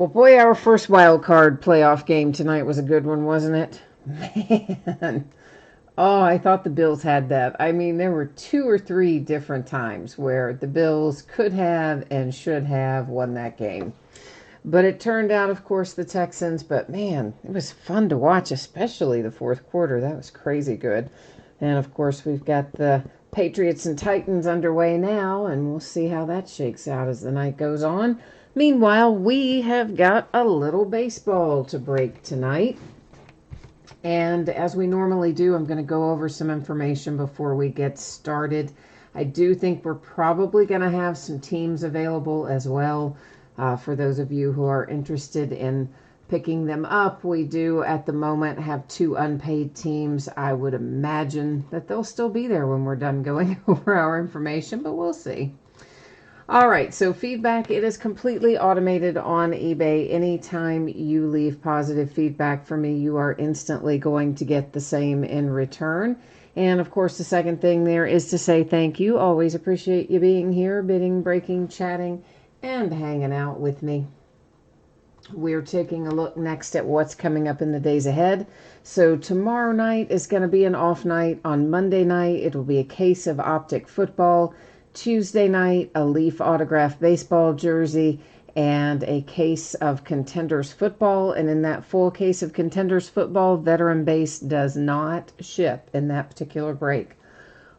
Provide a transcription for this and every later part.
Well, boy, our first wild card playoff game tonight was a good one, wasn't it? Man. Oh, I thought the Bills had that. I mean, there were two or three different times where the Bills could have and should have won that game. But it turned out, of course, the Texans. But man, it was fun to watch, especially the fourth quarter. That was crazy good. And of course, we've got the Patriots and Titans underway now, and we'll see how that shakes out as the night goes on. Meanwhile, we have got a little baseball to break tonight. And as we normally do, I'm going to go over some information before we get started. I do think we're probably going to have some teams available as well for those of you who are interested in picking them up. We do at the moment have two unpaid teams. I would imagine that they'll still be there when we're done going over our information, but we'll see. All right, so feedback, it is completely automated on eBay. Anytime you leave positive feedback for me, you are instantly going to get the same in return. And of course, the second thing there is to say thank you. Always appreciate you being here, bidding, breaking, chatting, and hanging out with me. We're taking a look next at what's coming up in the days ahead. So tomorrow night is going to be an off night. On Monday night, it will be a case of Optic football. Tuesday night, a Leaf autographed baseball jersey and a case of Contenders football. And in that full case of Contenders football, Veteran Base does not ship in that particular break.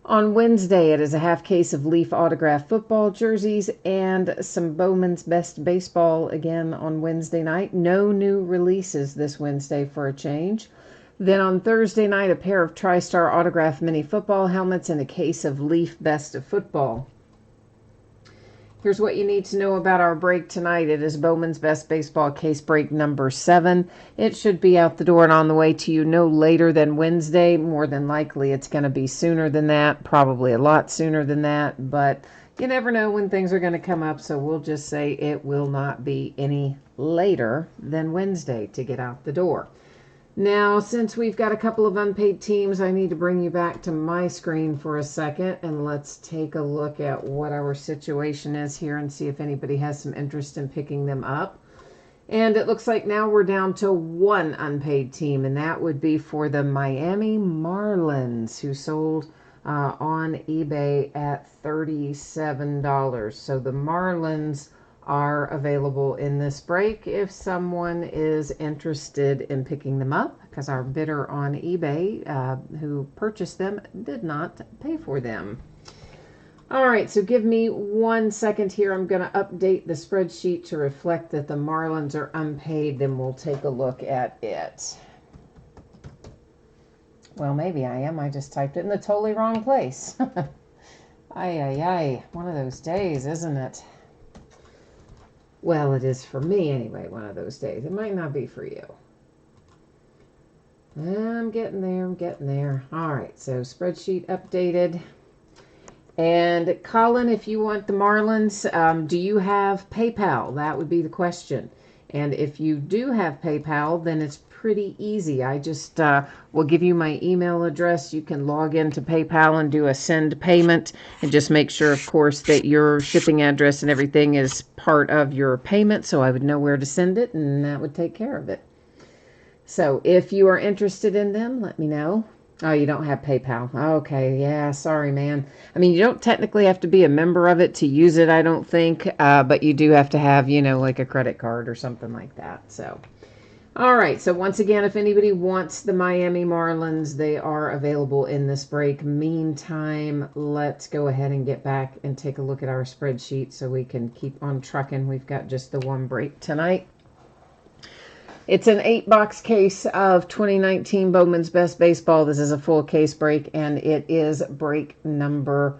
On Wednesday, it is a half case of Leaf autographed football jerseys and some Bowman's Best Baseball again on Wednesday night. No new releases this Wednesday for a change. Then on Thursday night, a pair of TriStar autographed mini football helmets and a case of Leaf Best of Football. Here's what you need to know about our break tonight. It is Bowman's Best Baseball case break number 7. It should be out the door and on the way to you no later than Wednesday. More than likely, it's going to be sooner than that, probably a lot sooner than that, but you never know when things are going to come up, so we'll just say it will not be any later than Wednesday to get out the door. Now, since we've got a couple of unpaid teams, I need to bring you back to my screen for a second, and let's take a look at what our situation is here and see if anybody has some interest in picking them up. And it looks like now we're down to one unpaid team, and that would be for the Miami Marlins, who sold on eBay at $37. So the Marlins are available in this break if someone is interested in picking them up, because our bidder on eBay who purchased them did not pay for them. All right, so give me 1 second here. I'm going to update the spreadsheet to reflect that the Marlins are unpaid, then we'll take a look at it. Well, maybe I am. I just typed it in the totally wrong place. Ay, one of those days, isn't it? Well, it is for me anyway, one of those days. It might not be for you. I'm getting there. All right, so spreadsheet updated. And Colin, if you want the Marlins, do you have PayPal? That would be the question. And if you do have PayPal, then it's pretty easy. I just will give you my email address. You can log into PayPal and do a send payment, and just make sure, of course, that your shipping address and everything is part of your payment, so I would know where to send it, and that would take care of it. So if you are interested in them, let me know. Oh, you don't have PayPal. Okay, yeah, sorry, man. I mean, you don't technically have to be a member of it to use it, I don't think, but you do have to have, like a credit card or something like that. So, all right, so once again, if anybody wants the Miami Marlins, they are available in this break. Meantime, let's go ahead and get back and take a look at our spreadsheet so we can keep on trucking. We've got just the one break tonight. It's an 8-box case of 2019 Bowman's Best Baseball. This is a full case break, and it is break number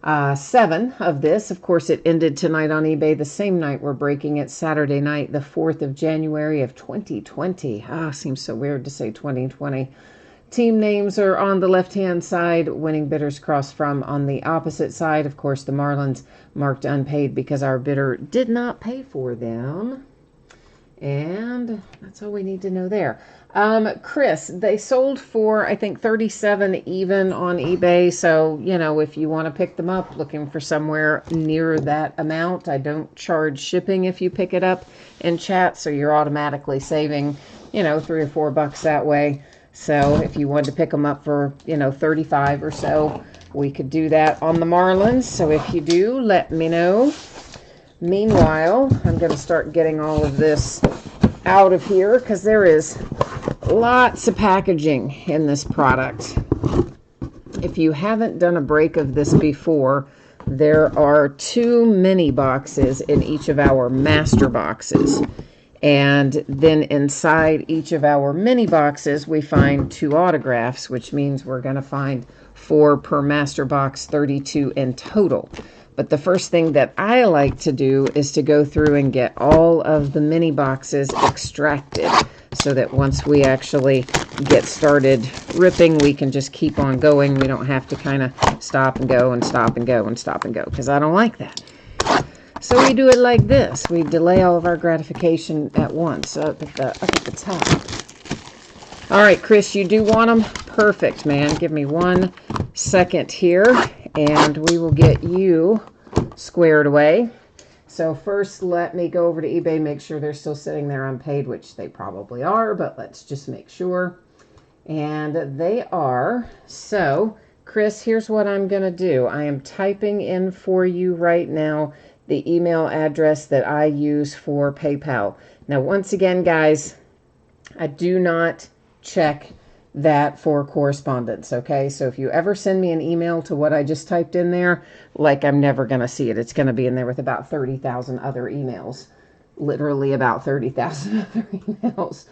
7 of this. Of course, it ended tonight on eBay the same night we're breaking it, Saturday night, the 4th of January of 2020. Seems so weird to say 2020. Team names are on the left-hand side, winning bidders cross from on the opposite side. Of course, the Marlins marked unpaid because our bidder did not pay for them. And that's all we need to know there. Chris, they sold for, I think, 37 even on eBay. So, you know, if you want to pick them up, looking for somewhere near that amount, I don't charge shipping if you pick it up in chat. So you're automatically saving, you know, $3 or $4 that way. So if you wanted to pick them up for, you know, 35 or so, we could do that on the Marlins. So if you do, let me know. Meanwhile, I'm going to start getting all of this out of here because there is lots of packaging in this product. If you haven't done a break of this before, there are 2 mini boxes in each of our master boxes. And then inside each of our mini boxes, we find 2 autographs, which means we're going to find 4 per master box, 32 in total. But the first thing that I like to do is to go through and get all of the mini boxes extracted so that once we actually get started ripping, we can just keep on going. We don't have to kind of stop and go and stop and go and stop and go, because I don't like that. So we do it like this. We delay all of our gratification at once up at the top. All right, Chris, you do want them? Perfect, man. Give me 1 second here, and we will get you squared away. So first, let me go over to eBay, make sure they're still sitting there unpaid, which they probably are, but let's just make sure. And they are. So, Chris, here's what I'm going to do. I am typing in for you right now the email address that I use for PayPal. Now, once again, guys, I do not check that for correspondence, okay? So if you ever send me an email to what I just typed in there, like, I'm never going to see it. It's going to be in there with about 30,000 other emails. Literally about 30,000 other emails.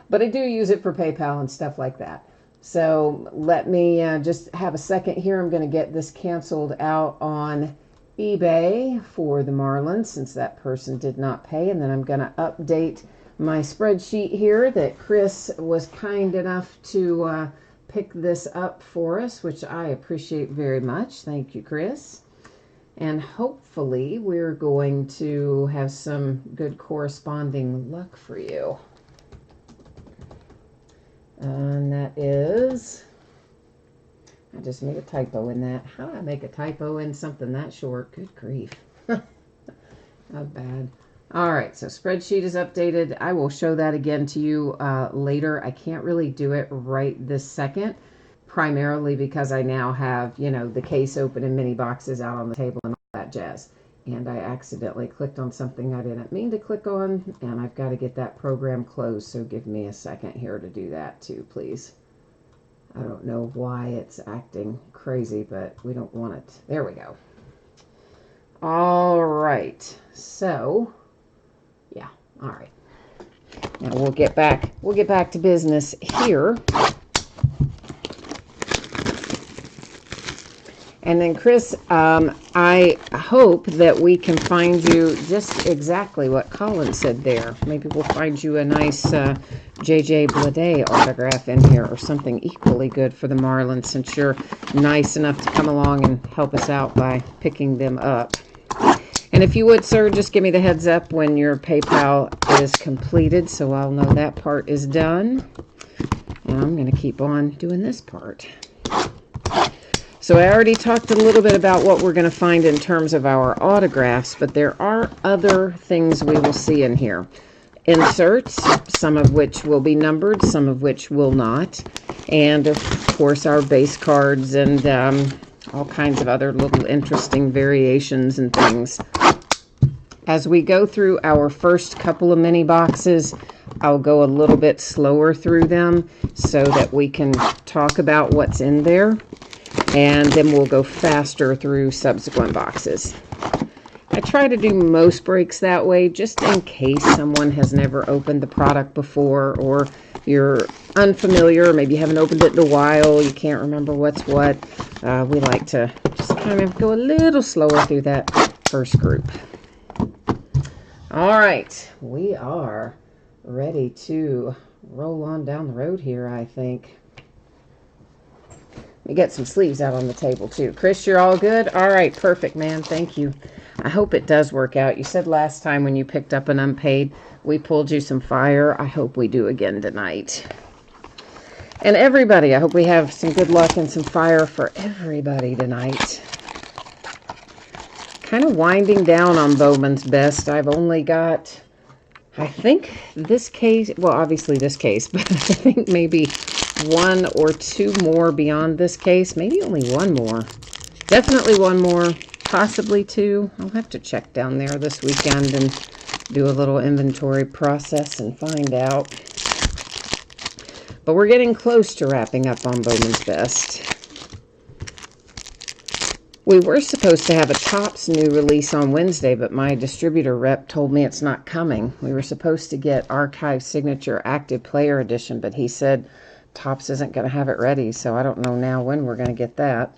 But I do use it for PayPal and stuff like that. So let me just have a second here. I'm going to get this canceled out on eBay for the Marlins since that person did not pay. And then I'm going to update my spreadsheet here that Chris was kind enough to pick this up for us, which I appreciate very much. Thank you, Chris. And hopefully we're going to have some good corresponding luck for you. And that is, I just made a typo in that. How do I make a typo in something that short? Good grief. Not bad. All right, so spreadsheet is updated. I will show that again to you later. I can't really do it right this second, primarily because I now have, you know, the case open and mini boxes out on the table and all that jazz. And I accidentally clicked on something I didn't mean to click on, and I've got to get that program closed, so give me a second here to do that too, please. I don't know why it's acting crazy, but we don't want it. There we go. All right, so yeah, all right. Now we'll get back to business here. And then, Chris, I hope that we can find you just exactly what Colin said there. Maybe we'll find you a nice J.J. Bleday autograph in here or something equally good for the Marlins, since you're nice enough to come along and help us out by picking them up. And if you would, sir, just give me the heads up when your PayPal is completed so I'll know that part is done. And I'm going to keep on doing this part. So I already talked a little bit about what we're going to find in terms of our autographs, but there are other things we will see in here. Inserts, some of which will be numbered, some of which will not. And, of course, our base cards and all kinds of other little interesting variations and things. As we go through our first couple of mini boxes, I'll go a little bit slower through them so that we can talk about what's in there. And then we'll go faster through subsequent boxes. I try to do most breaks that way, just in case someone has never opened the product before, or you're unfamiliar, maybe you haven't opened it in a while, you can't remember what's what. We like to just kind of go a little slower through that first group. All right, we are ready to roll on down the road here, I think. We get some sleeves out on the table too. Chris, you're all good? All right, perfect, man. Thank you. I hope it does work out. You said last time when you picked up an unpaid, we pulled you some fire. I hope we do again tonight. And everybody, I hope we have some good luck and some fire for everybody tonight. Kind of winding down on Bowman's Best. I've only got, I think this case, well, obviously this case, but I think maybe one or two more beyond this case. Maybe only one more. Definitely one more, possibly two. I'll have to check down there this weekend and do a little inventory process and find out. But we're getting close to wrapping up on Bowman's Best. We were supposed to have a Topps new release on Wednesday, but my distributor rep told me it's not coming. We were supposed to get Archive Signature Active Player Edition, but he said Topps isn't going to have it ready, so I don't know now when we're going to get that.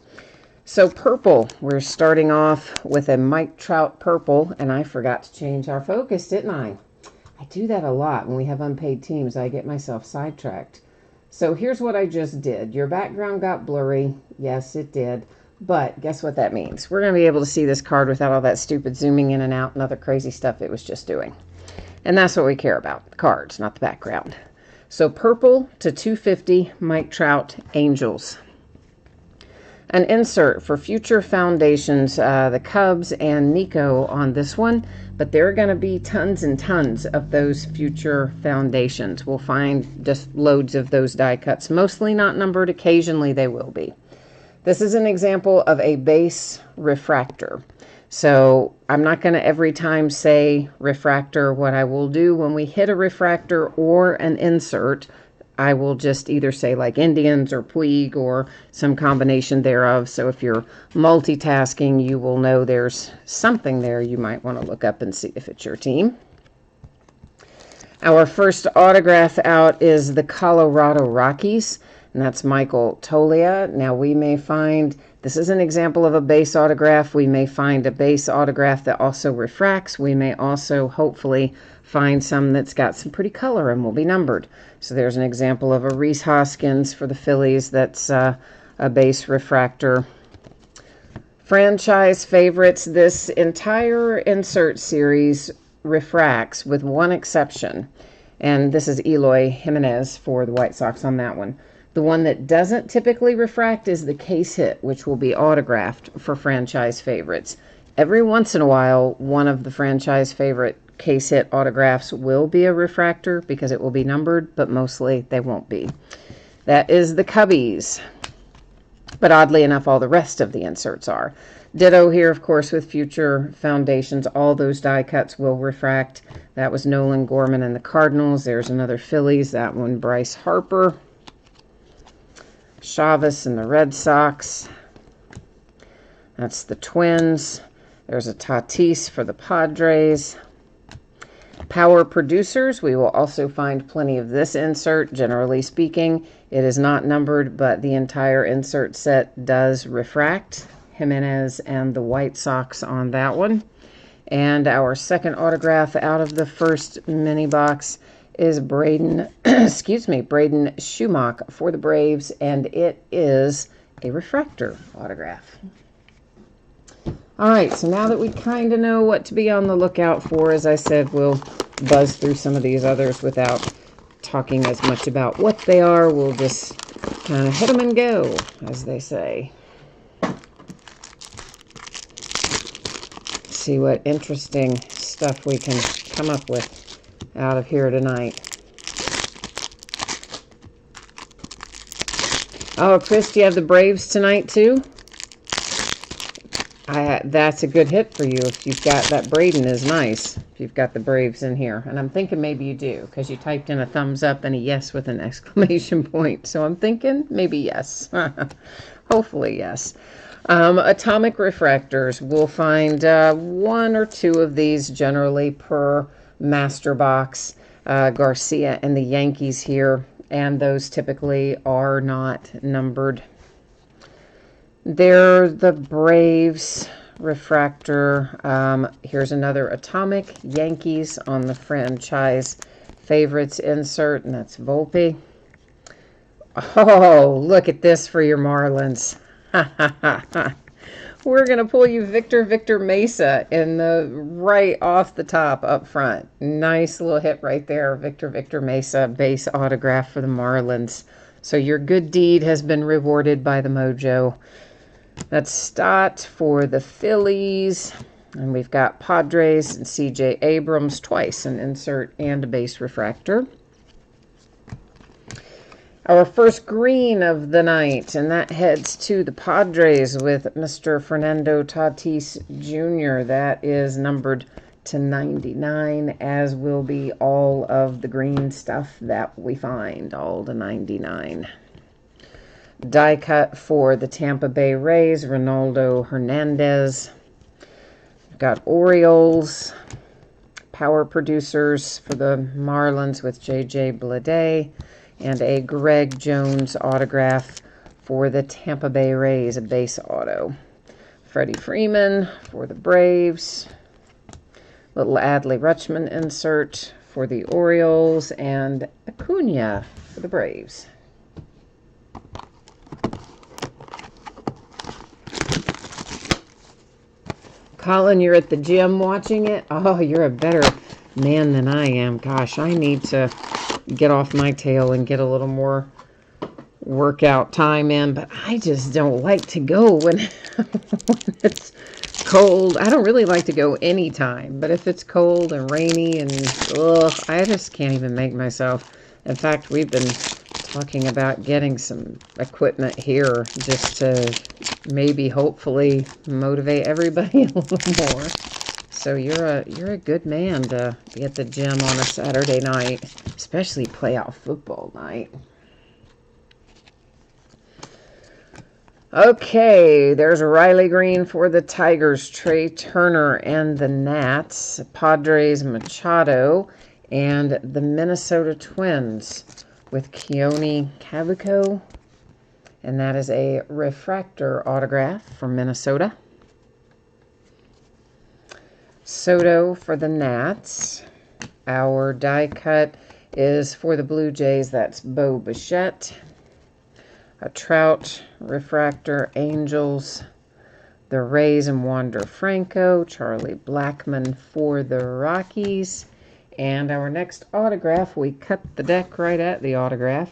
So purple, we're starting off with a Mike Trout purple, and I forgot to change our focus, didn't I? I do that a lot when we have unpaid teams. I get myself sidetracked. So here's what I just did. Your background got blurry. Yes, it did. But guess what that means? We're going to be able to see this card without all that stupid zooming in and out and other crazy stuff it was just doing. And that's what we care about, the cards, not the background. So purple to 250, Mike Trout, Angels. An insert for future foundations, the Cubs and Nico on this one, but there are going to be tons and tons of those future foundations. We'll find just loads of those die cuts, mostly not numbered. Occasionally they will be. This is an example of a base refractor. So I'm not going to every time say refractor. What I will do when we hit a refractor or an insert, I will just either say like Indians or Puig or some combination thereof. So if you're multitasking, you will know there's something there you might want to look up and see if it's your team. Our first autograph out is the Colorado Rockies, and that's Michael Tolia. Now we may find, this is an example of a base autograph. We may find a base autograph that also refracts. We may also hopefully find some that's got some pretty color and will be numbered. So there's an example of a Rhys Hoskins for the Phillies that's a base refractor. Franchise favorites, this entire insert series refracts with one exception. And this is Eloy Jimenez for the White Sox on that one. The one that doesn't typically refract is the case hit, which will be autographed for franchise favorites. Every once in a while, one of the franchise favorite case hit autographs will be a refractor because it will be numbered, but mostly they won't be. That is the Cubbies. But oddly enough, all the rest of the inserts are. Ditto here, of course, with future foundations. All those die cuts will refract. That was Nolan Gorman and the Cardinals. There's another Phillies. That one, Bryce Harper. Chavez and the Red Sox. That's the Twins. There's a Tatis for the Padres. Power producers, we will also find plenty of this insert. Generally speaking, it is not numbered, but the entire insert set does refract. Jimenez and the White Sox on that one. And our second autograph out of the first mini box is Braden, Braden Schumacher for the Braves, and it is a refractor autograph. All right, so now that we kind of know what to be on the lookout for, as I said, we'll buzz through some of these others without talking as much about what they are. We'll just kind of hit them and go, as they say. See what interesting stuff we can come up with out of here tonight. Oh, Chris, do you have the Braves tonight too? That's a good hit for you if you've got that. Braden is nice if you've got the Braves in here. And I'm thinking maybe you do because you typed in a thumbs up and a yes with an exclamation point. So I'm thinking maybe yes. Hopefully yes. Atomic refractors. We'll find one or two of these generally per master box. Garcia and the Yankees here. And those typically are not numbered. They're the Braves refractor. Here's another Atomic Yankees on the franchise favorites insert, and that's Volpe. Oh, look at this for your Marlins. We're going to pull you Victor Mesa in the right off the top up front. Nice little hit right there. Victor Mesa base autograph for the Marlins. So your good deed has been rewarded by the mojo. That's Stott for the Phillies. And we've got Padres and C.J. Abrams twice, an insert and a base refractor. Our first green of the night, and that heads to the Padres with Mr. Fernando Tatis Jr. That is numbered to 99, as will be all of the green stuff that we find, all to 99. Die cut for the Tampa Bay Rays, Ronaldo Hernandez. We've got Orioles, power producers for the Marlins with J.J. Bleday, and a Greg Jones autograph for the Tampa Bay Rays, a base auto. Freddie Freeman for the Braves. Little Adley Rutschman insert for the Orioles, and Acuna for the Braves. Colin, you're at the gym watching it? Oh, you're a better man than I am. Gosh, I need to get off my tail and get a little more workout time in, but I just don't like to go when, when it's cold. I don't really like to go anytime, but if it's cold and rainy and I just can't even make myself. In fact, we've been talking about getting some equipment here just to maybe hopefully motivate everybody a little more. So you're a good man to be at the gym on a Saturday night, especially playoff football night. Okay, there's Riley Green for the Tigers, Trey Turner and the Nats, Padres Machado, and the Minnesota Twins with Keone Cavuco. And that is a refractor autograph from Minnesota. Soto for the Nats. Our die cut is for the Blue Jays. That's Bo Bichette. A Trout refractor, Angels. The Rays and Wander Franco. Charlie Blackmon for the Rockies. And our next autograph, we cut the deck right at the autograph.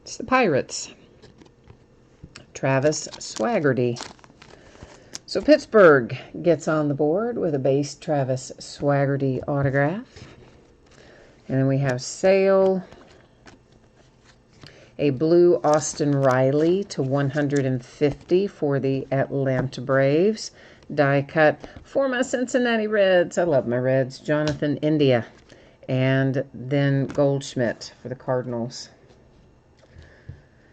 It's the Pirates. Travis Swaggerty. So Pittsburgh gets on the board with a base Travis Swaggerty autograph. And then we have Sale, a blue Austin Riley to 150 for the Atlanta Braves. Die cut for my Cincinnati Reds. I love my Reds. Jonathan India. And then Goldschmidt for the Cardinals.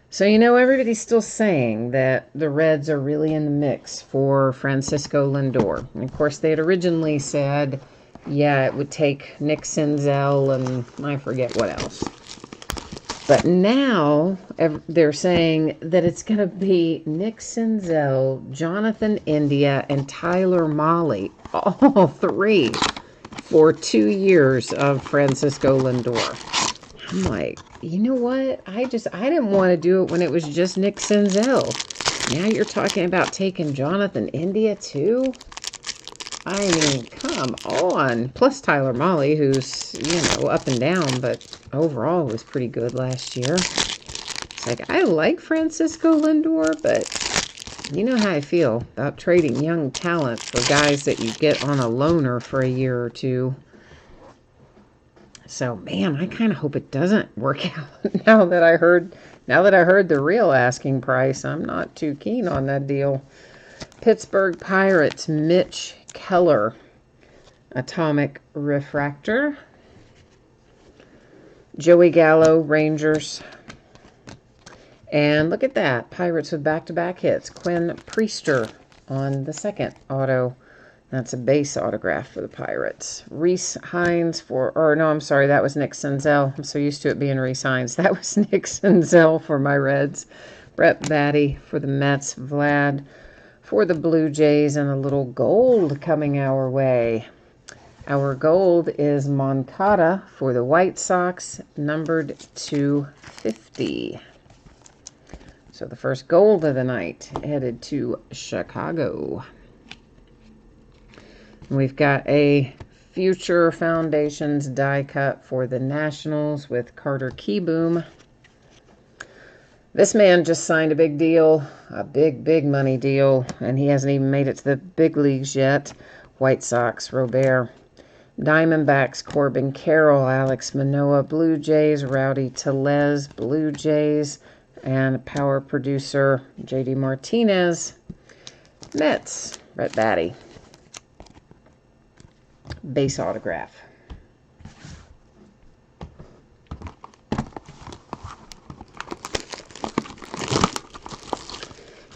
So, you know, everybody's still saying that the Reds are really in the mix for Francisco Lindor. And, of course, they had originally said, yeah, it would take Nick Senzel and I forget what else. But now they're saying that it's going to be Nick Senzel, Jonathan India, and Tyler Mahle, all three, for 2 years of Francisco Lindor. I'm like, you know what? I didn't want to do it when it was just Nick Senzel. Now you're talking about taking Jonathan India too? I mean, come on. Plus Tyler Mahle, who's, up and down, but overall was pretty good last year. It's like, I like Francisco Lindor, but you know how I feel about trading young talent for guys that you get on a loaner for a year or two. So, man, I kind of hope it doesn't work out now that I heard the real asking price. I'm not too keen on that deal. Pittsburgh Pirates, Mitch Keller, atomic refractor. Joey Gallo, Rangers. And look at that, Pirates with back-to-back hits. Quinn Priester on the second auto. That's a base autograph for the Pirates. Reese Hines that was Nick Senzel. I'm so used to it being Reese Hines. That was Nick Senzel for my Reds. Brett Batty for the Mets. Vlad for the Blue Jays, and a little gold coming our way. Our gold is Moncada for the White Sox, numbered to 50. So the first gold of the night headed to Chicago. We've got a Future Foundations die cut for the Nationals with Carter Kieboom. This man just signed a big deal, a big money deal, and he hasn't even made it to the big leagues yet. White Sox, Robert. Diamondbacks, Corbin Carroll, Alex Manoah. Blue Jays, Rowdy Tellez, Blue Jays. And power producer, J.D. Martinez. Mets, Brett Batty. Base autograph.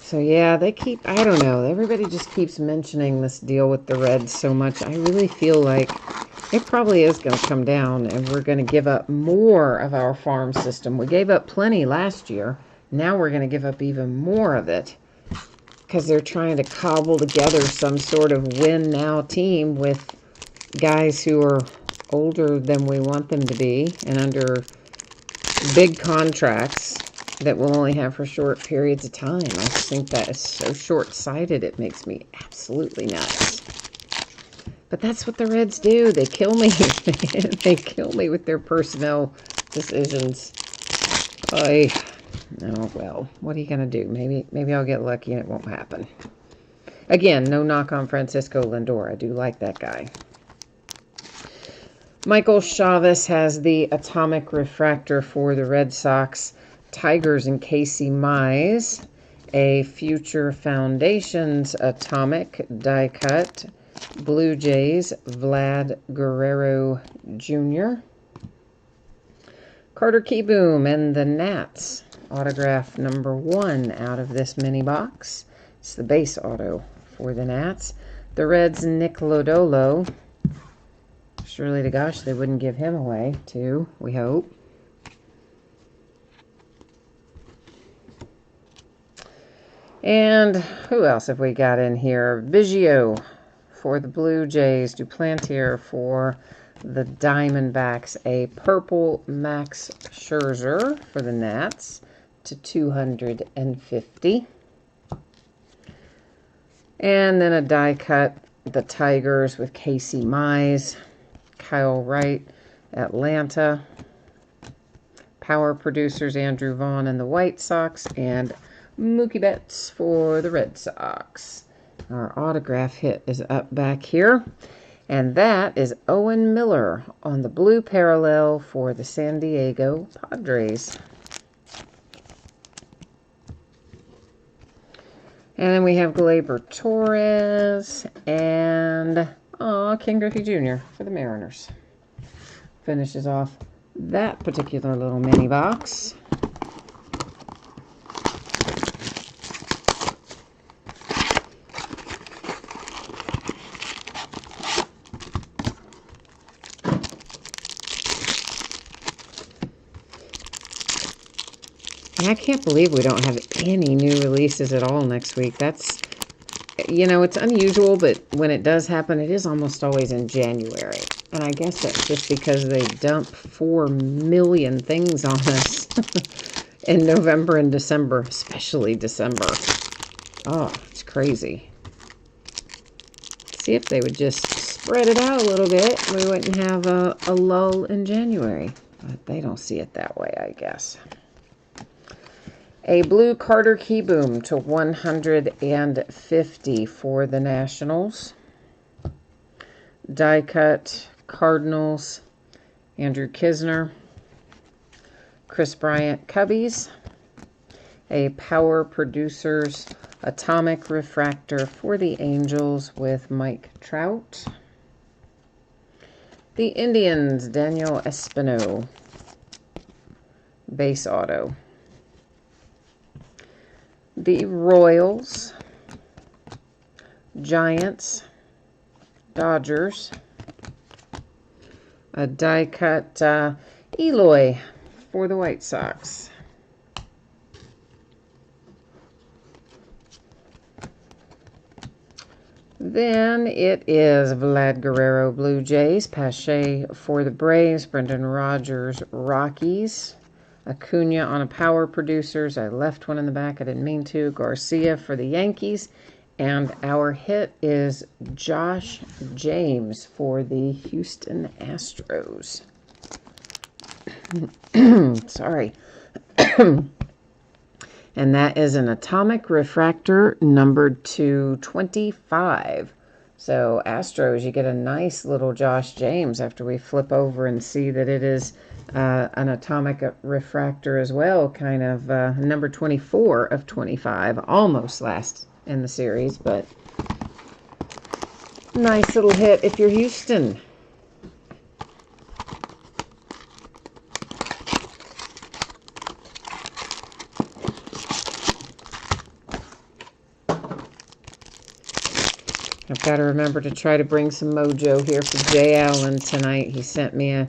So yeah, they keep, I don't know, everybody just keeps mentioning this deal with the Reds so much. I really feel like it probably is going to come down and we're going to give up more of our farm system. We gave up plenty last year. Now we're going to give up even more of it because they're trying to cobble together some sort of win-now team with guys who are older than we want them to be and under big contracts that we'll only have for short periods of time. I just think that is so short-sighted. It makes me absolutely nuts. But that's what the Reds do. They kill me. They kill me with their personnel decisions. Oh, well, what are you going to do? Maybe I'll get lucky and it won't happen. Again, no knock on Francisco Lindor. I do like that guy. Michael Chavez has the atomic refractor for the Red Sox. Tigers and Casey Mize. A Future Foundations atomic die cut. Blue Jays, Vlad Guerrero Jr. Carter Kieboom and the Nats. Autograph number 1 out of this mini box. It's the base auto for the Nats. The Reds, Nick Lodolo. Surely to gosh, they wouldn't give him away, too, we hope. And who else have we got in here? Biggio for the Blue Jays. Duplantier for the Diamondbacks. A purple Max Scherzer for the Nats to 250. And then a die cut, the Tigers with Casey Mize. Kyle Wright, Atlanta. Power producers, Andrew Vaughn and the White Sox. And Mookie Betts for the Red Sox. Our autograph hit is up back here. And that is Owen Miller on the blue parallel for the San Diego Padres. And then we have Gleyber Torres and Ken Griffey Jr. for the Mariners. Finishes off that particular little mini box. And I can't believe we don't have any new releases at all next week. That's, you know, it's unusual, but when it does happen, it is almost always in January. And I guess that's just because they dump 4 million things on us in November and December, especially December. Oh, it's crazy. See if they would just spread it out a little bit. We wouldn't have a lull in January. But they don't see it that way, I guess. A blue Carter Kieboom to 150 for the Nationals. Die cut Cardinals, Andrew Kisner. Chris Bryant Cubbies. A Power Producers Atomic Refractor for the Angels with Mike Trout. The Indians, Daniel Espino. Base auto. The Royals, Giants, Dodgers, a die cut Eloy for the White Sox. Then it is Vlad Guerrero Blue Jays, Pache for the Braves, Brendan Rodgers Rockies. Acuna on a Power Producers. I left one in the back. I didn't mean to. Garcia for the Yankees. And our hit is Josh James for the Houston Astros. Sorry. And that is an atomic refractor numbered to 25. So Astros, you get a nice little Josh James after we flip over and see that it is an atomic refractor as well, kind of number 24 of 25, almost last in the series, but nice little hit if you're Houston. I've got to remember to try to bring some mojo here for Jay Allen tonight. He sent me a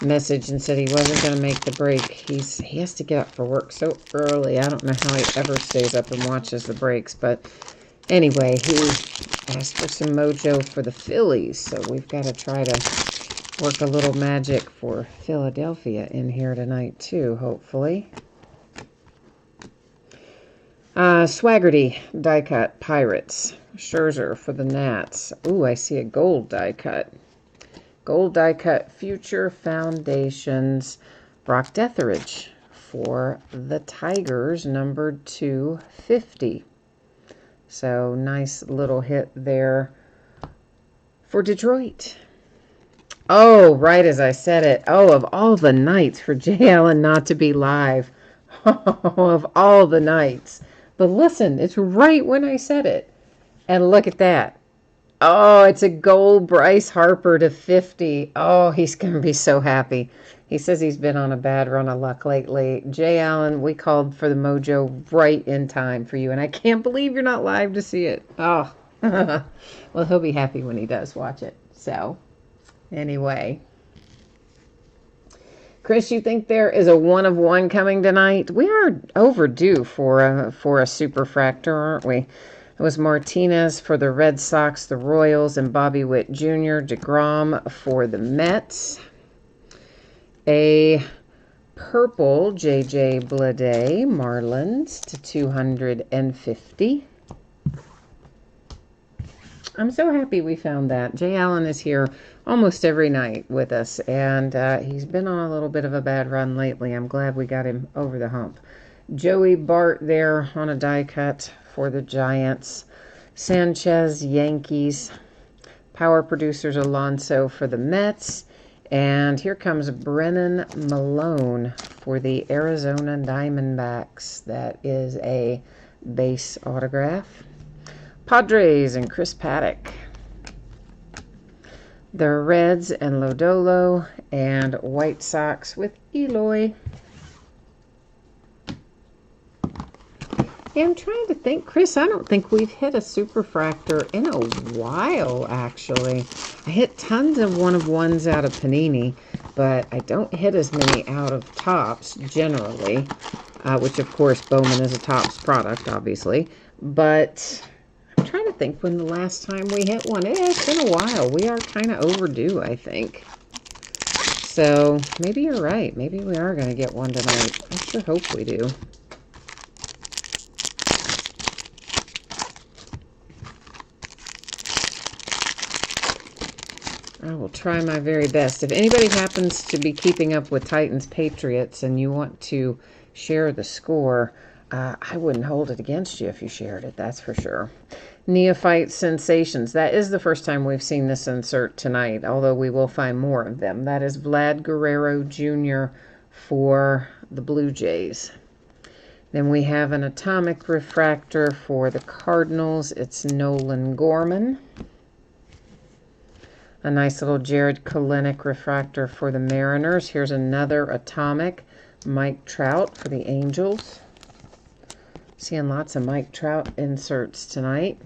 message and said he wasn't going to make the break. He has to get up for work so early. I don't know how he ever stays up and watches the breaks. But anyway, he asked for some mojo for the Phillies. So we've got to try to work a little magic for Philadelphia in here tonight too, hopefully. Swaggerty die cut Pirates. Scherzer for the Nats. Ooh, I see a gold die cut. Gold die cut Future Foundations. Brock Detheridge for the Tigers, numbered 250. So nice little hit there for Detroit. Oh, right as I said it. Oh, of all the nights for Jay Allen not to be live. Of all the nights. But listen, it's right when I said it. And look at that. Oh, it's a gold Bryce Harper to 50. Oh, he's going to be so happy. He says he's been on a bad run of luck lately. Jay Allen, we called for the mojo right in time for you. And I can't believe you're not live to see it. Oh, well, he'll be happy when he does watch it. So, anyway. Chris, you think there is a 1 of 1 coming tonight? We are overdue for a superfractor, aren't we? It was Martinez for the Red Sox, the Royals, and Bobby Witt Jr., DeGrom for the Mets. A purple J.J. Bleday, Marlins to 250. I'm so happy we found that. Jay Allen is here almost every night with us, and he's been on a little bit of a bad run lately. I'm glad we got him over the hump. Joey Bart there on a die cut for the Giants. Sanchez, Yankees. Power Producers Alonso for the Mets. And here comes Brennan Malone for the Arizona Diamondbacks. That is a base autograph. Padres and Chris Paddock. The Reds and Lodolo, and White Sox with Eloy. Yeah, I'm trying to think. Chris, I don't think we've hit a superfractor in a while, actually. I hit tons of 1 of 1s out of Panini, but I don't hit as many out of Topps, generally, which, of course, Bowman is a Topps product, obviously. But I'm trying to think when the last time we hit one. It's been a while. We are kind of overdue, I think. So maybe you're right. Maybe we are going to get one tonight. I sure hope we do. I will try my very best. If anybody happens to be keeping up with Titans Patriots and you want to share the score, I wouldn't hold it against you if you shared it, that's for sure. Neophyte Sensations. That is the first time we've seen this insert tonight, although we will find more of them. That is Vlad Guerrero Jr. for the Blue Jays. Then we have an atomic refractor for the Cardinals. It's Nolan Gorman. A nice little Jared Kelenic refractor for the Mariners. Here's another atomic. Mike Trout for the Angels. Seeing lots of Mike Trout inserts tonight.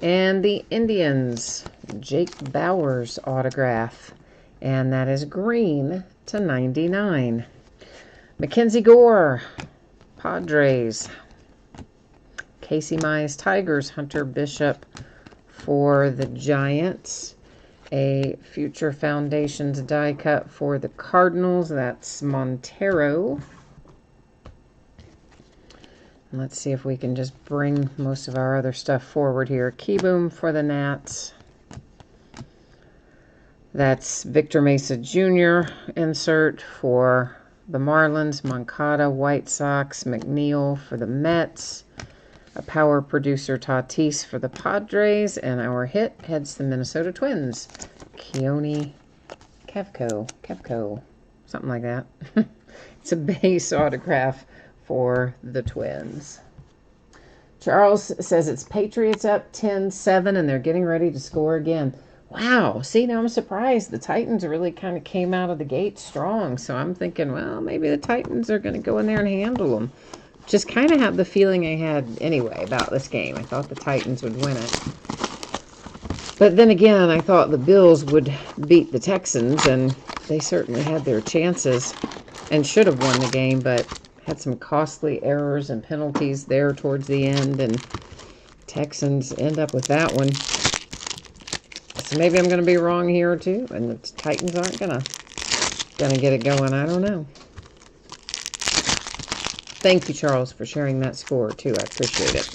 And the Indians, Jake Bauers autograph. And that is green to 99. Mackenzie Gore, Padres. Casey Mize Tigers, Hunter Bishop for the Giants. A Future Foundations die cut for the Cardinals. That's Montero. And let's see if we can just bring most of our other stuff forward here. Keyboom for the Nats. That's Victor Mesa Jr. insert for the Marlins, Moncada, White Sox, McNeil for the Mets, a power producer Tatis for the Padres, and our hit heads to the Minnesota Twins. Keone Kevko, something like that. It's a base autograph for the Twins. Charles says it's Patriots up 10-7, and they're getting ready to score again. Wow. See, now I'm surprised. The Titans really kind of came out of the gate strong. So I'm thinking, well, maybe the Titans are going to go in there and handle them. Just kind of have the feeling I had anyway about this game. I thought the Titans would win it. But then again, I thought the Bills would beat the Texans, and they certainly had their chances and should have won the game, but had some costly errors and penalties there towards the end, and Texans end up with that one. So maybe I'm going to be wrong here too, and the Titans aren't gonna get it going. I don't know. Thank you, Charles, for sharing that score too. I appreciate it.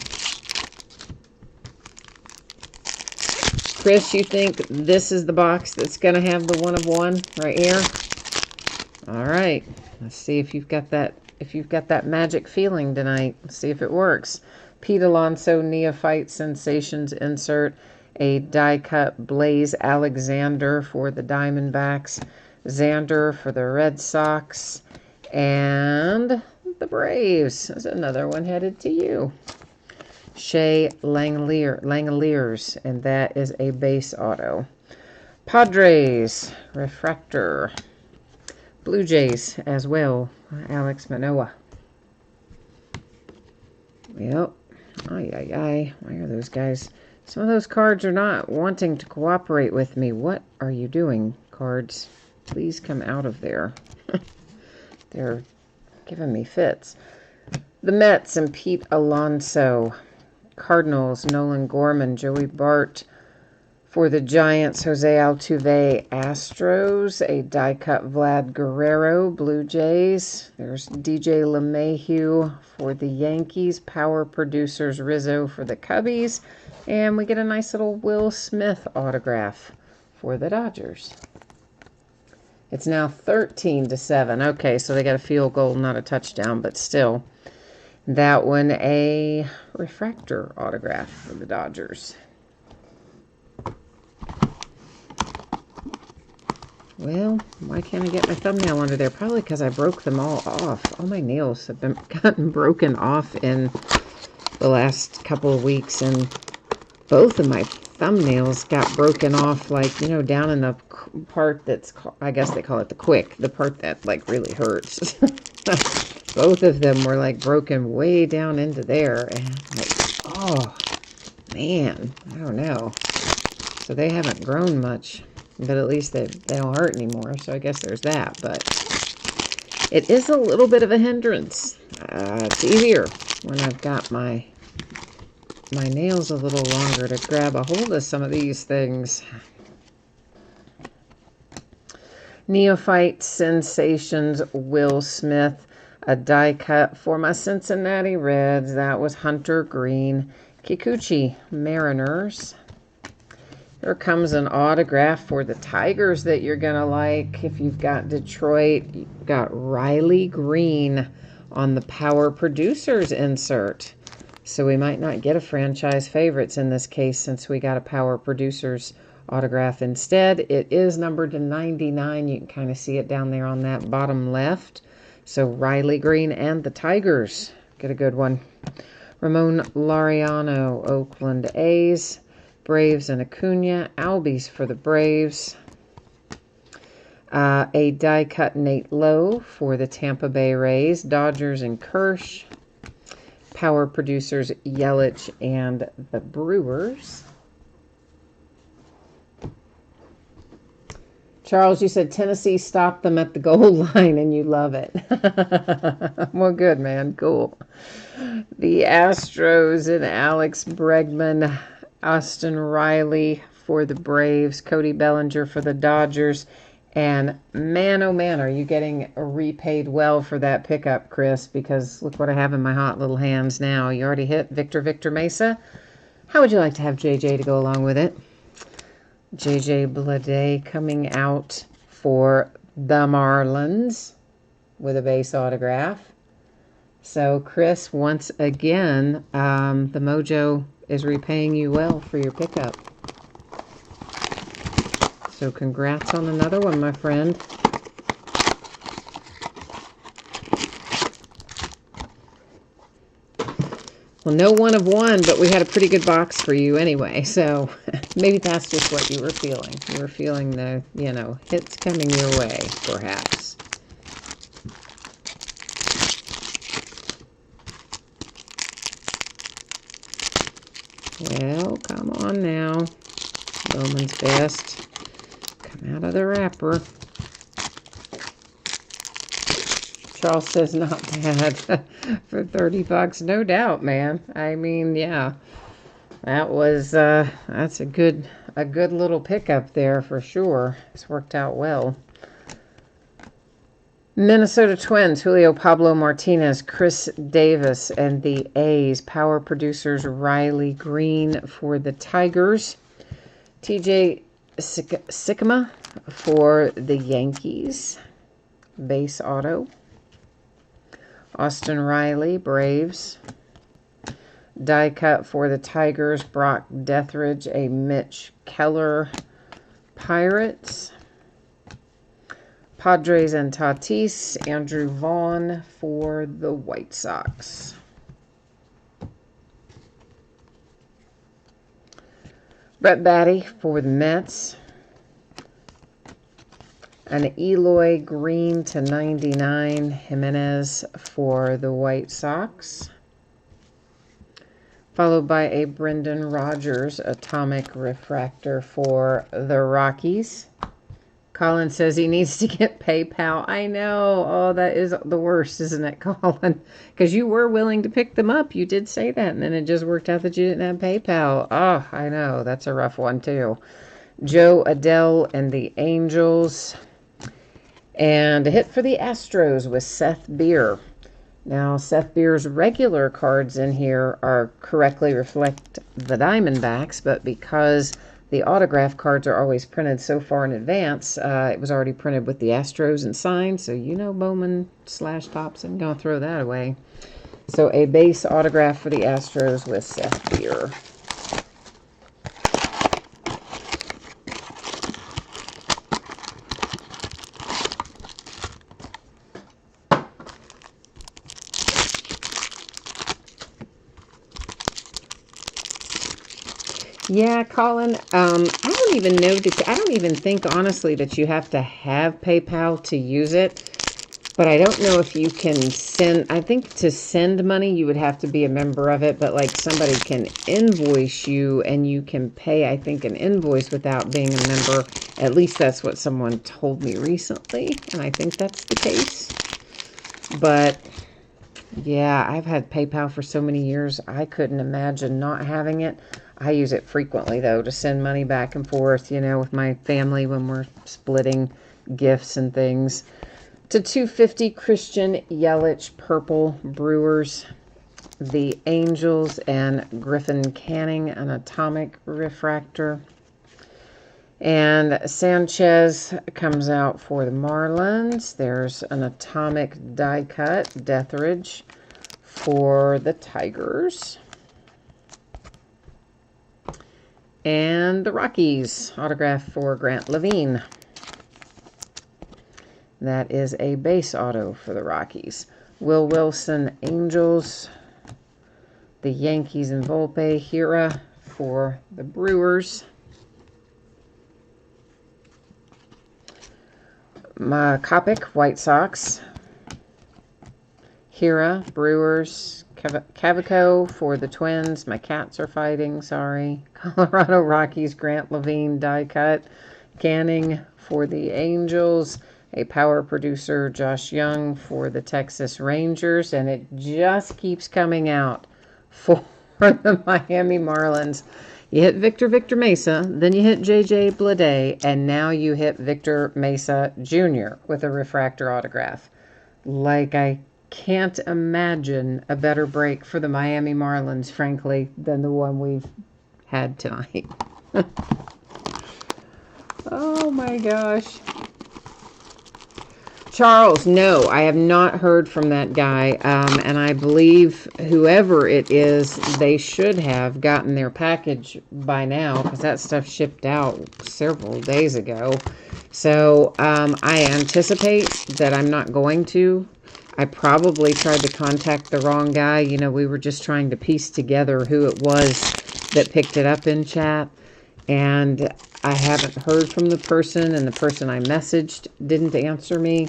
Chris, you think this is the box that's going to have the 1 of 1 right here? All right. Let's see if you've got that. If you've got that magic feeling tonight. Let's see if it works. Pete Alonso Neophyte Sensations insert. A die-cut Blaze Alexander for the Diamondbacks. Xander for the Red Sox. And the Braves. There's another one headed to you. Shea Langoliers, and that is a base auto. Padres, Refractor. Blue Jays as well, Alex Manoah. Yep. Why are those guys? Some of those cards are not wanting to cooperate with me. What are you doing, cards? Please come out of there. They're giving me fits. The Mets and Pete Alonso. Cardinals, Nolan Gorman, Joey Bart. For the Giants, Jose Altuve. Astros, a die-cut Vlad Guerrero. Blue Jays, there's DJ LeMahieu for the Yankees. Power producers, Rizzo for the Cubbies. And we get a nice little Will Smith autograph for the Dodgers. It's now 13-7. Okay, so they got a field goal, not a touchdown, but still. That one, a refractor autograph for the Dodgers. Well, why can't I get my thumbnail under there? Probably because I broke them all off. All my nails have gotten broken off in the last couple of weeks, and both of my thumbnails got broken off, like, you know, down in the part that's, I guess they call it the quick, the part that, like, really hurts. Both of them were, like, broken way down into there, and, like, oh, man, I don't know. So they haven't grown much, but at least they don't hurt anymore, so I guess there's that, but it is a little bit of a hindrance. It's easier when I've got my nails a little longer to grab a hold of some of these things. Neophyte Sensations, Will Smith. A die cut for my Cincinnati Reds. That was Hunter Green. Kikuchi Mariners. Here comes an autograph for the Tigers that you're going to like. If you've got Detroit, you've got Riley Green on the Power Producers insert. So we might not get a franchise favorites in this case since we got a Power Producers autograph instead. It is numbered to 99. You can kind of see it down there on that bottom left. So Riley Green and the Tigers get a good one. Ramon Laureano, Oakland A's. Braves and Acuna. Albies for the Braves. A die-cut Nate Lowe for the Tampa Bay Rays. Dodgers and Kirsch. Power producers Yelich and the Brewers. Charles, you said Tennessee stopped them at the goal line and you love it. Well, good, man. Cool. The Astros and Alex Bregman. Austin Riley for the Braves. Cody Bellinger for the Dodgers. And man, oh man, are you getting repaid well for that pickup, Chris? Because look what I have in my hot little hands now. You already hit Victor Mesa. How would you like to have JJ to go along with it? JJ Bleday coming out for the Marlins. with a base autograph. So, Chris, once again, the mojo is repaying you well for your pickup. So, congrats on another one, my friend. Well, no one of one, but we had a pretty good box for you anyway. So, maybe that's just what you were feeling. You were feeling the, hits coming your way, perhaps. Well, come on now. Bowman's Best. Come out of the wrapper. Charles says not bad for 30 bucks. No doubt, man. I mean, yeah. That was, that's a good little pickup there for sure. It's worked out well. Minnesota Twins, Julio Pablo Martinez, Chris Davis, and the A's. Power producers Riley Green for the Tigers. TJ Sikkema for the Yankees. Base auto. Austin Riley, Braves. Die cut for the Tigers, Brock Deathridge, a Mitch Keller, Pirates. Padres and Tatis, Andrew Vaughn for the White Sox. Brett Batty for the Mets. An Eloy Green /99, Jimenez for the White Sox. Followed by a Brendan Rodgers Atomic Refractor for the Rockies. Colin says he needs to get PayPal. I know. Oh, that is the worst, isn't it, Colin? Because you were willing to pick them up. You did say that, and then it just worked out that you didn't have PayPal. Oh, I know. That's a rough one, too. Joe Adele and the Angels. And a hit for the Astros with Seth Beer. Now, Seth Beer's regular cards in here are correctly reflect the Diamondbacks, but because the autograph cards are always printed so far in advance, it was already printed with the Astros and signed, so Bowman /Topps isn't going to throw that away. So a base autograph for the Astros with Seth Beer. Yeah, Colin, I don't even know that, I don't even think, honestly, that you have to have PayPal to use it. But I don't know if you can send, I think to send money, you would have to be a member of it. But like somebody can invoice you and you can pay, I think, an invoice without being a member. At least that's what someone told me recently. And I think that's the case. But yeah, I've had PayPal for so many years. I couldn't imagine not having it. I use it frequently, though, to send money back and forth, with my family when we're splitting gifts and things. To 250, Christian Yelich, Purple, Brewers. The Angels and Griffin Canning, an Atomic Refractor. And Sanchez comes out for the Marlins. There's an Atomic die cut, Deathridge, for the Tigers. And the Rockies, autograph for Grant Levine. That is a base auto for the Rockies. Will Wilson, Angels. The Yankees and Volpe, Hira for the Brewers. Kopech, White Sox. Hira, Brewers. Cavaco for the Twins. My cats are fighting, sorry. Colorado Rockies, Grant Levine, die cut. Canning for the Angels. A power producer, Josh Young, for the Texas Rangers. And it just keeps coming out for the Miami Marlins. You hit Victor Mesa, then you hit J.J. Bleday, and now you hit Victor Mesa Jr. with a refractor autograph. Like, I can't imagine a better break for the Miami Marlins, frankly, than the one we've had tonight. Oh my gosh. Charles, no, I have not heard from that guy. And I believe whoever it is, they should have gotten their package by now because that stuff shipped out several days ago. So I anticipate that I'm not going to. I probably tried to contact the wrong guy. You know, we were just trying to piece together who it was that picked it up in chat. And I haven't heard from the person, and the person I messaged didn't answer me.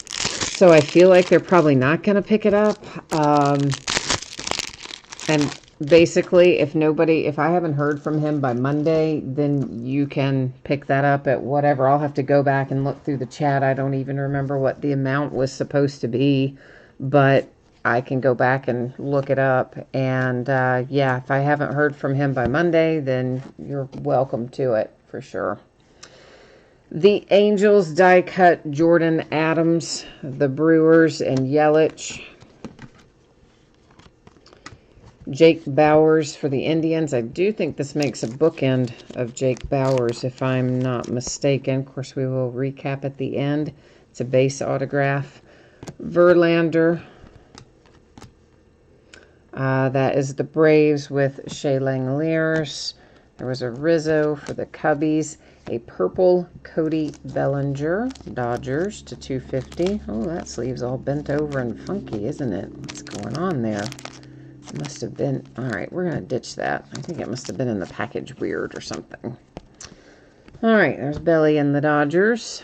So I feel like they're probably not going to pick it up. And basically, if I haven't heard from him by Monday, then you can pick that up at whatever. I'll have to go back and look through the chat. I don't even remember what the amount was supposed to be, but I can go back and look it up. And yeah, if I haven't heard from him by Monday, then you're welcome to it for sure. The Angels die cut Jordan Adams, the Brewers, and Yelich. Jake Bowers for the Indians. I do think this makes a bookend of Jake Bowers, if I'm not mistaken. Of course, we will recap at the end. It's a base autograph. Verlander. That is the Braves with Shea Langeliers. There was a Rizzo for the Cubbies. A purple Cody Bellinger, Dodgers to 250. Oh, that sleeve's all bent over and funky, isn't it? What's going on there? It must have been... All right, we're going to ditch that. I think it must have been in the package weird or something. All right, there's Belly and the Dodgers.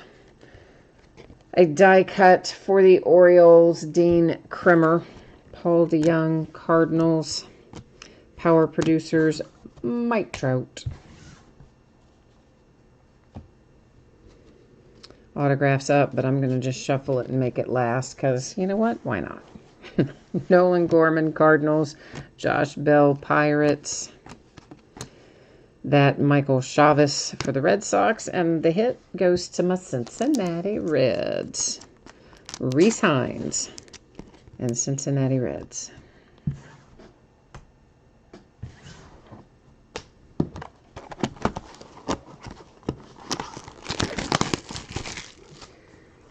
A die cut for the Orioles, Dean Krimmer. Paul DeYoung, Cardinals. Power producers, Mike Trout. Autographs up, but I'm going to just shuffle it and make it last because, you know what? Why not? Nolan Gorman, Cardinals. Josh Bell, Pirates. That Michael Chavis for the Red Sox. And the hit goes to my Cincinnati Reds. Rhys Hines and Cincinnati Reds.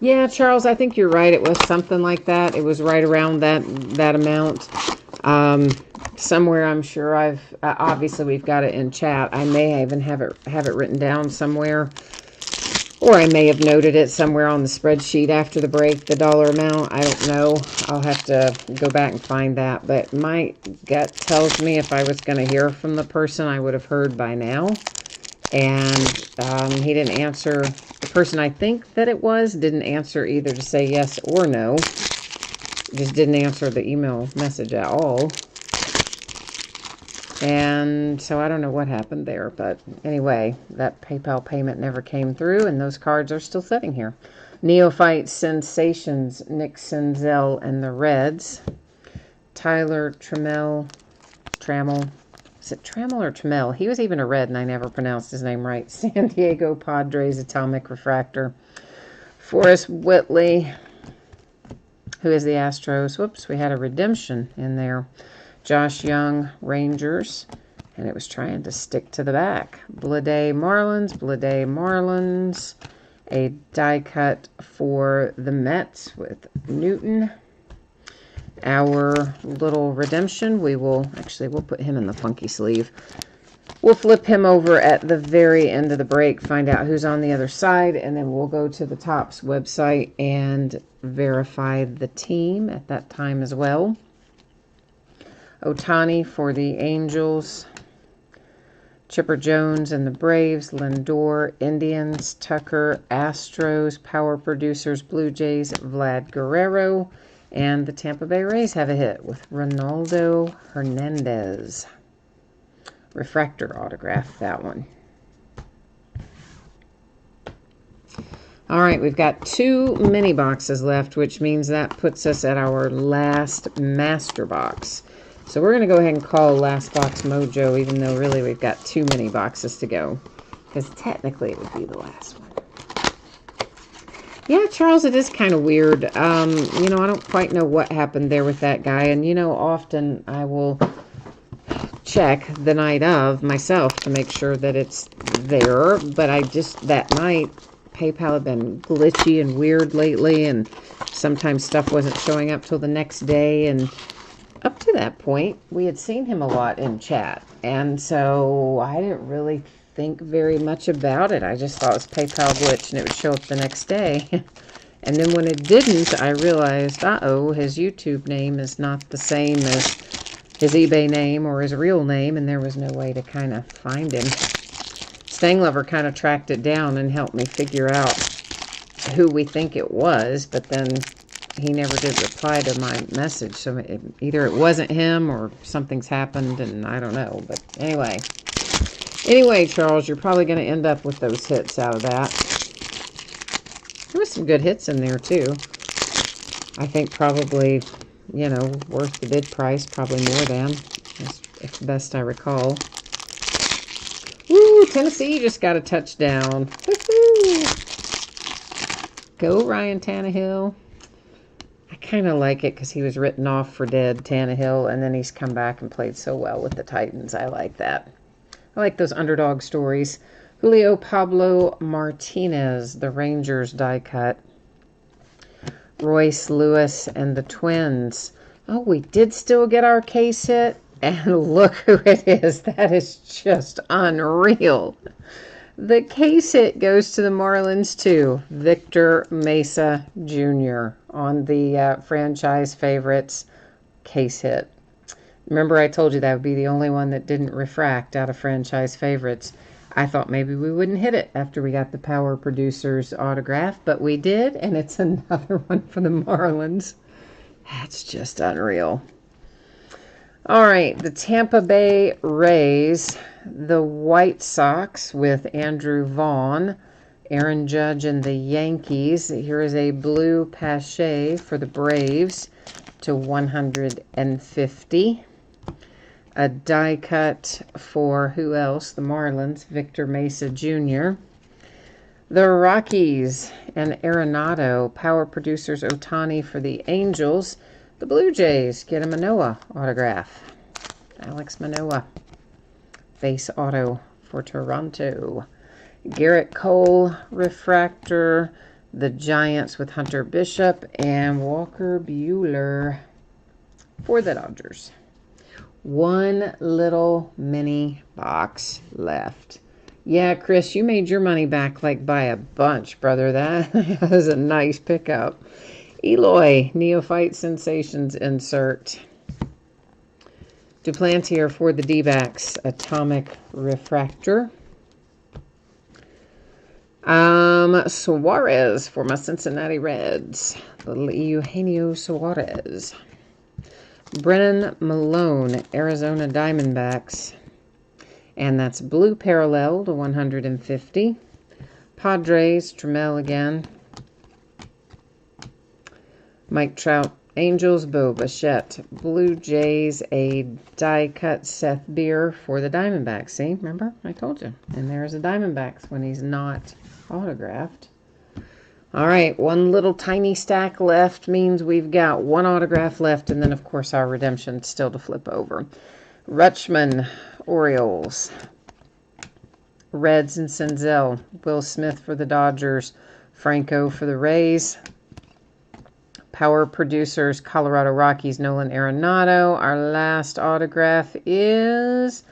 Yeah, Charles, I think you're right. It was something like that. It was right around that amount. Somewhere, I'm sure obviously we've got it in chat. I may even have it written down somewhere, or I may have noted it somewhere on the spreadsheet after the break, the dollar amount. I don't know. I'll have to go back and find that. But my gut tells me if I was going to hear from the person, I would have heard by now. And he didn't answer. The person I think that it was didn't answer either to say yes or no. Just didn't answer the email message at all. And so I don't know what happened there. But anyway, that PayPal payment never came through, and those cards are still sitting here. Neophyte Sensations, Nick Senzel and the Reds. Tyler Trammell. Is it Trammell or Trammell? He was even a Red, and I never pronounced his name right. San Diego Padres Atomic Refractor. Forrest Whitley, who is the Astros. Whoops, we had a redemption in there. Josh Young, Rangers, and it was trying to stick to the back. Blade Marlins. A die cut for the Mets with Newton. Our little redemption, we'll put him in the funky sleeve. We'll flip him over at the very end of the break, find out who's on the other side, and then we'll go to the Topps website and verify the team at that time as well. Ohtani for the Angels. Chipper Jones and the Braves. Lindor, Indians. Tucker, Astros. Power producers, Blue Jays. Vlad Guerrero. And the Tampa Bay Rays have a hit with Ronaldo Hernandez. Refractor autograph, that one. All right, we've got 2 mini boxes left, which means that puts us at our last master box. So we're going to go ahead and call Last Box Mojo, even though really we've got 2 mini boxes to go. Because technically it would be the last one. Yeah, Charles, it is kind of weird. You know, I don't quite know what happened there with that guy. And, you know, often I will check the night of myself to make sure that it's there. But I just, that night, PayPal had been glitchy and weird lately, and sometimes stuff wasn't showing up till the next day. And up to that point, we had seen him a lot in chat, and so I didn't really think very much about it. I just thought it was PayPal glitch, and it would show up the next day. And then when it didn't, I realized, uh-oh, his YouTube name is not the same as his eBay name or his real name, and there was no way to kind of find him. Stanglover kind of tracked it down and helped me figure out who we think it was, but then he never did reply to my message, so either it wasn't him or something's happened, and I don't know. But anyway, Charles, you're probably going to end up with those hits out of that. There was some good hits in there, too. I think probably, you know, worth the bid price, probably more than, if the best I recall. Woo, Tennessee just got a touchdown. Woo-hoo. Go, Ryan Tannehill. I kind of like it because he was written off for dead, Tannehill, and then he's come back and played so well with the Titans. I like that. I like those underdog stories. Julio Pablo Martinez, the Rangers die cut. Royce Lewis and the Twins. Oh, we did still get our case hit. And look who it is. That is just unreal. The case hit goes to the Marlins, too. Victor Mesa Jr. on the franchise favorites case hit. Remember I told you that would be the only one that didn't refract out of franchise favorites. I thought maybe we wouldn't hit it after we got the Power Producers autograph, but we did, and it's another one for the Marlins. That's just unreal. All right, the Tampa Bay Rays, the White Sox with Andrew Vaughn, Aaron Judge, and the Yankees. Here is a blue Pache for the Braves to 150. A die cut for who else? The Marlins, Victor Mesa Jr. The Rockies and Arenado, Power Producers Ohtani for the Angels. The Blue Jays get a Manoah autograph. Alex Manoah, base auto for Toronto. Garrett Cole, refractor. The Giants with Hunter Bishop and Walker Buehler for the Dodgers. One little mini box left. Yeah, Chris, you made your money back like by a bunch, brother. That was a nice pickup. Eloy, Neophyte Sensations insert. Duplantier for the D-backs, Atomic Refractor. Suarez for my Cincinnati Reds. Little Eugenio Suarez. Brennan Malone, Arizona Diamondbacks. And that's blue parallel to 150. Padres, Trammell again. Mike Trout, Angels, Bo Bichette. Blue Jays, a die-cut Seth Beer for the Diamondbacks. See, remember? I told you. And there's a Diamondbacks when he's not autographed. All right, one little tiny stack left means we've got one autograph left, and then, of course, our redemption still to flip over. Rutschman, Orioles. Reds and Senzel. Will Smith for the Dodgers. Franco for the Rays. Power Producers, Colorado Rockies, Nolan Arenado. Our last autograph is...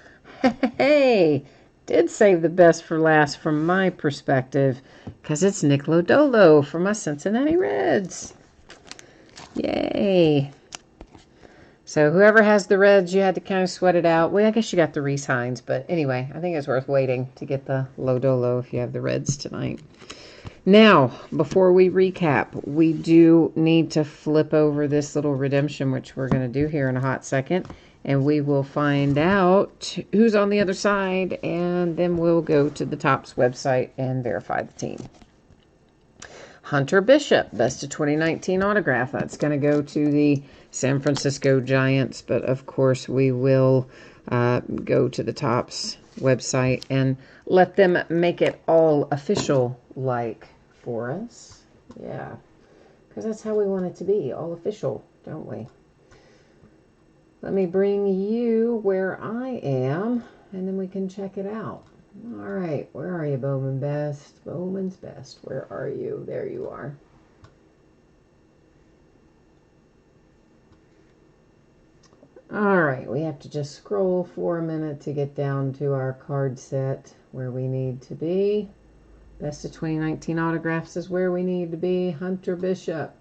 Hey! Did save the best for last from my perspective, because it's Nick Lodolo for my Cincinnati Reds. Yay. So whoever has the Reds, you had to kind of sweat it out. Well, I guess you got the Reese Hines, but anyway, I think it's worth waiting to get the Lodolo if you have the Reds tonight. Now, before we recap, we do need to flip over this little redemption, which we're going to do here in a hot second. And we will find out who's on the other side, and then we'll go to the Topps website and verify the team. Hunter Bishop, best of 2019 autograph. That's going to go to the San Francisco Giants, but of course we will go to the Topps website and let them make it all official-like for us. Yeah, because that's how we want it to be, all official, don't we? Let me bring you where I am, and then we can check it out. All right, where are you, Bowman Best? Bowman's Best, where are you? There you are. All right, we have to just scroll for a minute to get down to our card set where we need to be. Best of 2019 autographs is where we need to be. Hunter Bishop,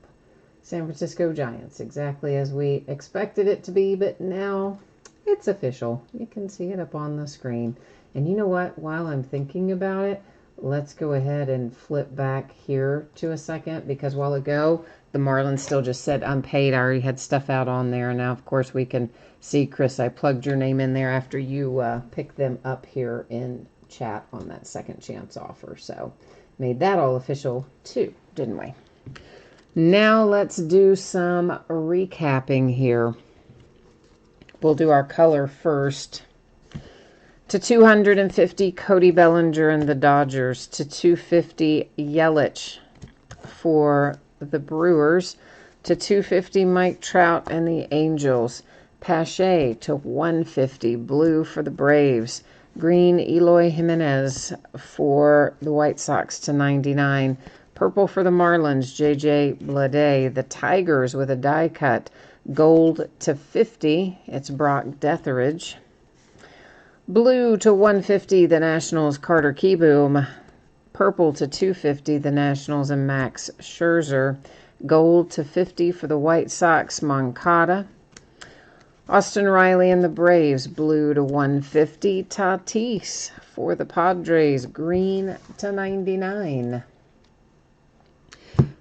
San Francisco Giants, exactly as we expected it to be, but now it's official. You can see it up on the screen. And you know what? While I'm thinking about it, let's go ahead and flip back here to a second, because while ago, the Marlins still just said unpaid. I already had stuff out on there. Now, of course, we can see, Chris, I plugged your name in there after you picked them up here in chat on that second chance offer. So made that all official too, didn't we? Now let's do some recapping here. We'll do our color first. To 250, Cody Bellinger and the Dodgers. To 250, Yelich for the Brewers. To 250, Mike Trout and the Angels. Pache to 150, blue for the Braves. Green, Eloy Jimenez for the White Sox to 99. Purple for the Marlins, J.J. Bleday. The Tigers with a die cut. Gold to 50, it's Brock Detheridge. Blue to 150, the Nationals, Carter Kieboom. Purple to 250, the Nationals and Max Scherzer. Gold to 50 for the White Sox, Moncada. Austin Riley and the Braves, blue to 150. Tatis for the Padres, green to 99.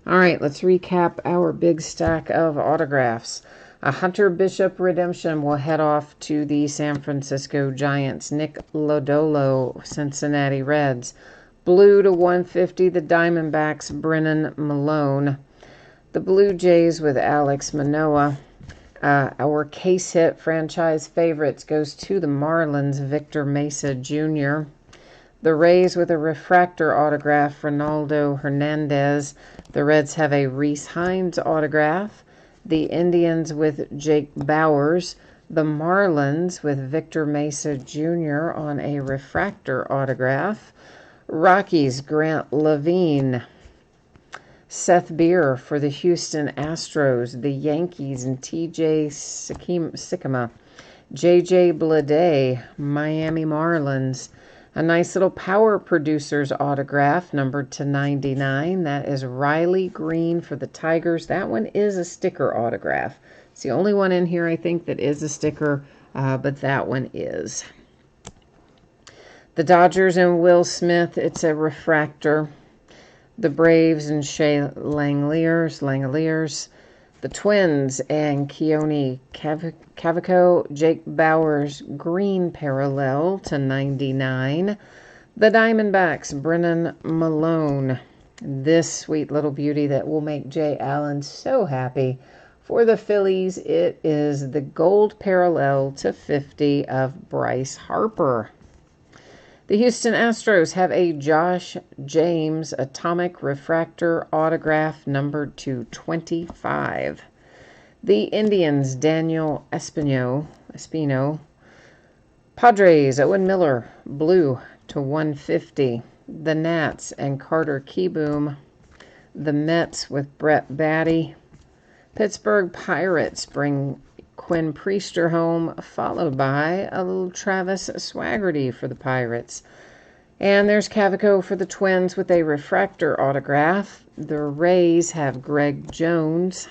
All right, let's recap our big stack of autographs. A Hunter Bishop redemption will head off to the San Francisco Giants. Nick Lodolo, Cincinnati Reds. Blue to 150, the Diamondbacks, Brennan Malone. The Blue Jays with Alex Manoah. Our case hit franchise favorites goes to the Marlins, Victor Mesa Jr. The Rays with a refractor autograph, Ronaldo Hernandez. The Reds have a Rhys Hines autograph. The Indians with Jake Bowers. The Marlins with Victor Mesa Jr. on a refractor autograph. Rockies, Grant Levine. Seth Beer for the Houston Astros. The Yankees and T.J. Sikkema. J.J. Bleday, Miami Marlins. A nice little Power Producers autograph, numbered to 99. That is Riley Green for the Tigers. That one is a sticker autograph. It's the only one in here, I think, that is a sticker, but that one is. The Dodgers and Will Smith, it's a refractor. The Braves and Shea Langeliers. The Twins and Keone Cavaco, Jake Bowers, green parallel to 99. The Diamondbacks, Brennan Malone. This sweet little beauty that will make Jay Allen so happy. For the Phillies, it is the gold parallel to 50 of Bryce Harper. The Houston Astros have a Josh James Atomic Refractor autograph numbered to 25. The Indians, Daniel Espino. Padres, Owen Miller, blue to 150. The Nats and Carter Kieboom. The Mets with Brett Batty. Pittsburgh Pirates bring Quinn Priester home, followed by a little Travis Swaggerty for the Pirates. And there's Cavaco for the Twins with a refractor autograph. The Rays have Greg Jones.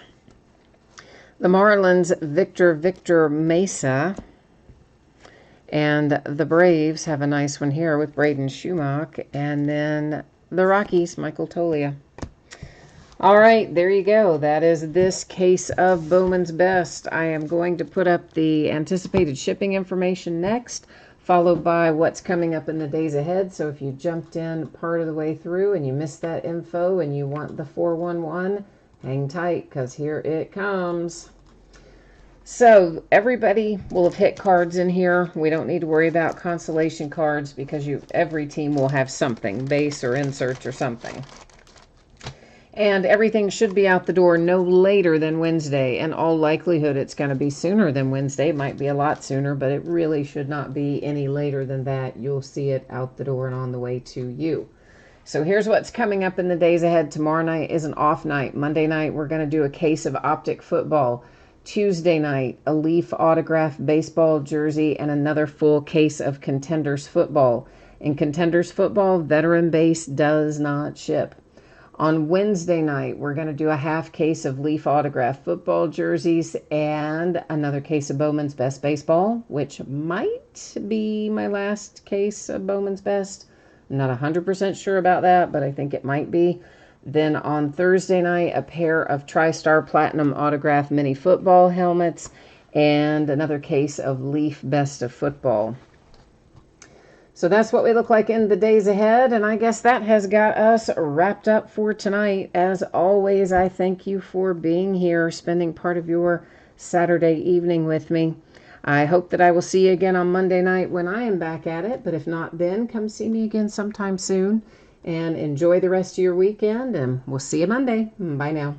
The Marlins, Victor Mesa. And the Braves have a nice one here with Braden Schumacher. And then the Rockies, Michael Tolia. All right, there you go. That is this case of Bowman's Best. I am going to put up the anticipated shipping information next, followed by what's coming up in the days ahead. So if you jumped in part of the way through and you missed that info and you want the 411, hang tight, because here it comes. So everybody will have hit cards in here. We don't need to worry about consolation cards because every team will have something, base or inserts or something. And everything should be out the door no later than Wednesday. In all likelihood, it's going to be sooner than Wednesday. It might be a lot sooner, but it really should not be any later than that. You'll see it out the door and on the way to you. So here's what's coming up in the days ahead. Tomorrow night is an off night. Monday night, we're going to do a case of Optic football. Tuesday night, a Leaf autograph baseball jersey and another full case of Contenders football. In Contenders football, veteran base does not ship. On Wednesday night, we're going to do a half case of Leaf autograph football jerseys and another case of Bowman's Best baseball, which might be my last case of Bowman's Best. I'm not 100% sure about that, but I think it might be. Then on Thursday night, a pair of TriStar Platinum autograph mini football helmets and another case of Leaf Best of Football. So that's what we look like in the days ahead, and I guess that has got us wrapped up for tonight. As always, I thank you for being here, spending part of your Saturday evening with me. I hope that I will see you again on Monday night when I am back at it, but if not then, come see me again sometime soon, and enjoy the rest of your weekend, and we'll see you Monday. Bye now.